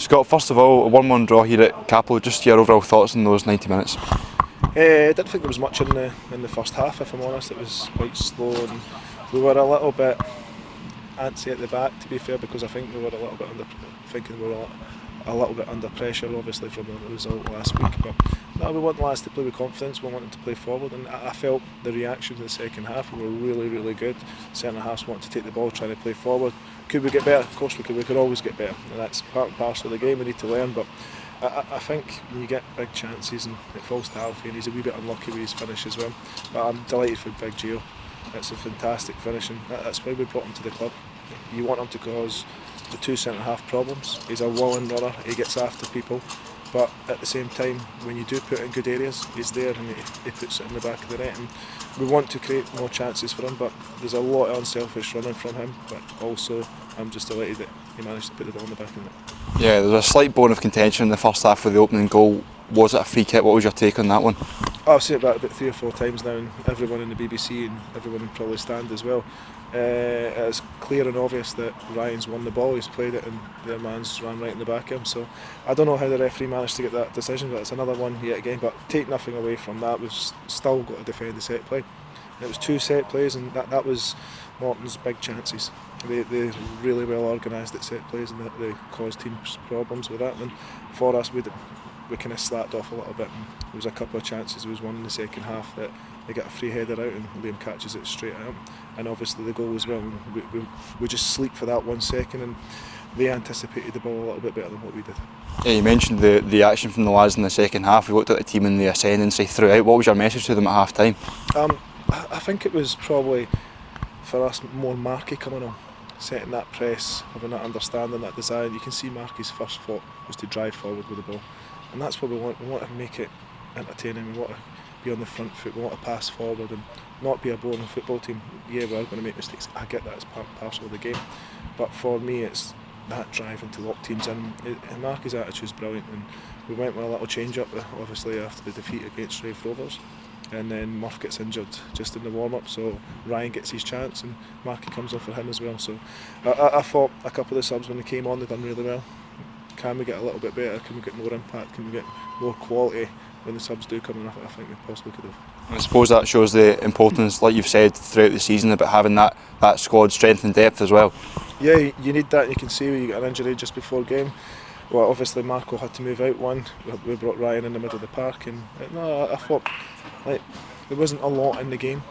Scott, first of all, a 1-1 draw here at Cappielow. Just your overall thoughts on those 90 minutes? I didn't think there was much in the first half, if I'm honest. It was quite slow, and we were a little bit antsy at the back, to be fair, because I think we were a little bit under pressure, obviously, from the result last week. But no, we want the lads to play with confidence. We wanted to play forward, and I felt the reaction to the second half were really, really good. Centre halves wanted to take the ball, trying to play forward. Could we get better? Of course we could. We could always get better, and that's part and parcel of the game. We need to learn, but I think when you get big chances and it falls to Alfie, and he's a wee bit unlucky with his finish as well. But I'm delighted for Big Gio. It's a fantastic finish, and that's why we brought him to the club. You want him to cause the two centre half problems. He's a willing runner, he gets after people, but at the same time, when you do put it in good areas, he's there and he puts it in the back of the net. And we want to create more chances for him, but there's a lot of unselfish running from him. But also, I'm just delighted that he managed to put the ball in the back of the net. Yeah, there was a slight bone of contention in the first half with the opening goal. Was it a free kick? What was your take on that one? I've seen it about 3 or 4 times now, and everyone in the BBC and everyone in probably stand as well. It's clear and obvious that Ryan's won the ball, he's played it, and their man's ran right in the back of him. So I don't know how the referee managed to get that decision, but it's another one yet again. But take nothing away from that, we've still got to defend the set play. And it was 2 set plays, and that was Morton's big chances. They're really well organised at set plays, and they caused teams problems with that. And for us, we kind of slacked off a little bit, and there was a couple of chances. There was one in the second half that they get a free header out and Liam catches it straight out, and obviously the goal as well. We just sleep for that 1 second, and they anticipated the ball a little bit better than what we did. Yeah, you mentioned the action from the lads in the second half. We looked at the team in the ascendancy throughout. What was your message to them at half time? I think it was probably for us more Marky coming on, setting that press, having that understanding, that desire. You can see Marky's first thought was to drive forward with the ball, and that's what we want. We want to make it entertaining. We want to be on the front foot. We want to pass forward and not be a boring football team. Yeah, we are going to make mistakes. I get that as part and parcel of the game, but for me, it's that driving to lock teams in. And Marky's attitude is brilliant, and we went with a little change up, obviously after the defeat against Raith Rovers. And then Murph gets injured just in the warm-up, so Ryan gets his chance and Marky comes on for him as well. So I thought a couple of the subs when they came on, they've done really well. Can we get a little bit better? Can we get more impact? Can we get more quality when the subs do come in? I think we possibly could have. I suppose that shows the importance, like you've said throughout the season, about having that squad strength and depth as well. Yeah, you need that. You can see when you get an injury just before game. Well, obviously Marco had to move out one. We brought Ryan in the middle of the park, and no, I thought there wasn't a lot in the game.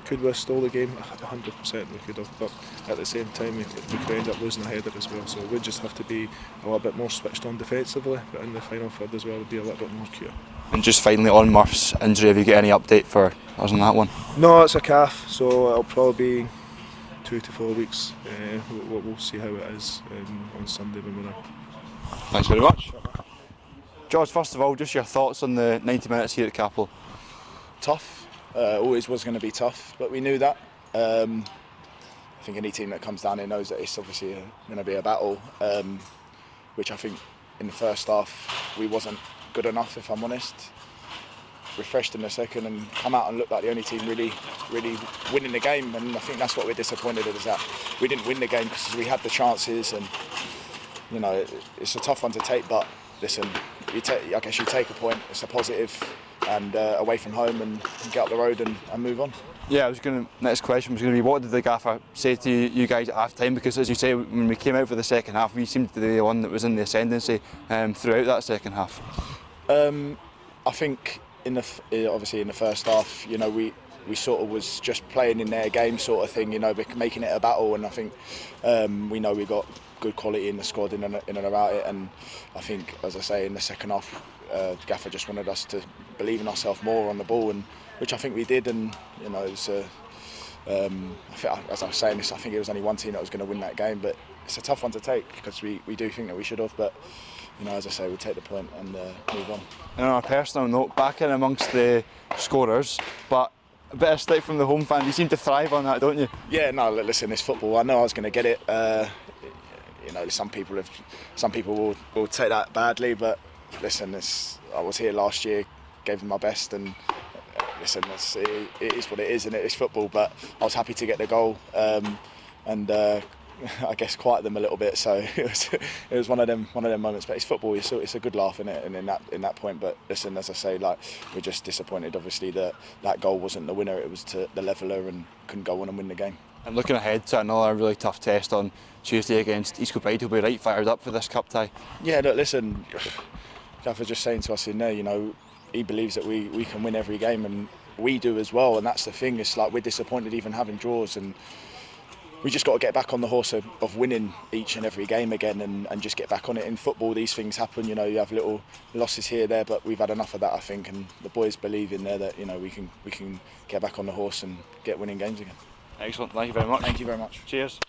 Could we have stole the game? 100% we could have, but at the same time we could end up losing a header as well. So we just have to be a little bit more switched on defensively, but in the final third as well, we'll be a little bit more cute. And just finally on Murph's injury, have you got any update for us on that one? No, it's a calf, so it'll probably be 2 to 4 weeks. We'll see how it is on Sunday when we're there. Thanks very much. George, first of all, just your thoughts on the 90 minutes here at Cappielow. Tough, always was going to be tough, but we knew that. I think any team that comes down here knows that it's obviously going to be a battle, which I think in the first half we wasn't good enough, if I'm honest. Refreshed in the second and come out and looked like the only team really winning the game, and I think that's what we're disappointed at, is that we didn't win the game because we had the chances, and you know, it's a tough one to take, but listen, I guess you take a point, it's a positive, and away from home, and get up the road and move on. Yeah, next question was going to be, what did the gaffer say to you guys at half time? Because as you say, when we came out for the second half, we seemed to be the one that was in the ascendancy throughout that second half. I think obviously in the first half, you know, we sort of was just playing in their game sort of thing, you know, making it a battle, and I think we know we got good quality in the squad in and around it, and I think, as I say, in the second half, Gaffer just wanted us to believe in ourselves more on the ball, and which I think we did, and you know, it's I think, as I was saying this, I think it was only one team that was going to win that game, but it's a tough one to take because we do think that we should have, but you know, as I say, we'll take the point and move on. And on a personal note, back in amongst the scorers, but a bit of stick from the home fan. You seem to thrive on that, don't you? Yeah, no, listen, it's football. I know I was going to get it. You know, some people will take that badly, but listen, I was here last year, gave them my best, and listen, it is what it is, and it is football. But I was happy to get the goal, and I guess, quiet them a little bit. So it was one of them moments. But it's football. It's a good laugh in it, and in that point. But listen, as I say, like, we're just disappointed. Obviously, that goal wasn't the winner. It was to the leveller, and couldn't go on and win the game. And looking ahead to another really tough test on Tuesday against East Kilbride, will be right fired up for this cup tie. Yeah, look, listen, Gaffer's just saying to us in there, he believes that we can win every game, and we do as well. And that's the thing. It's like, we're disappointed even having draws, and we just got to get back on the horse of winning each and every game again, and just get back on it. In football, these things happen. You have little losses here, there, but we've had enough of that, I think. And the boys believe in there that we can get back on the horse and get winning games again. Excellent. Thank you very much. Thank you very much. Cheers.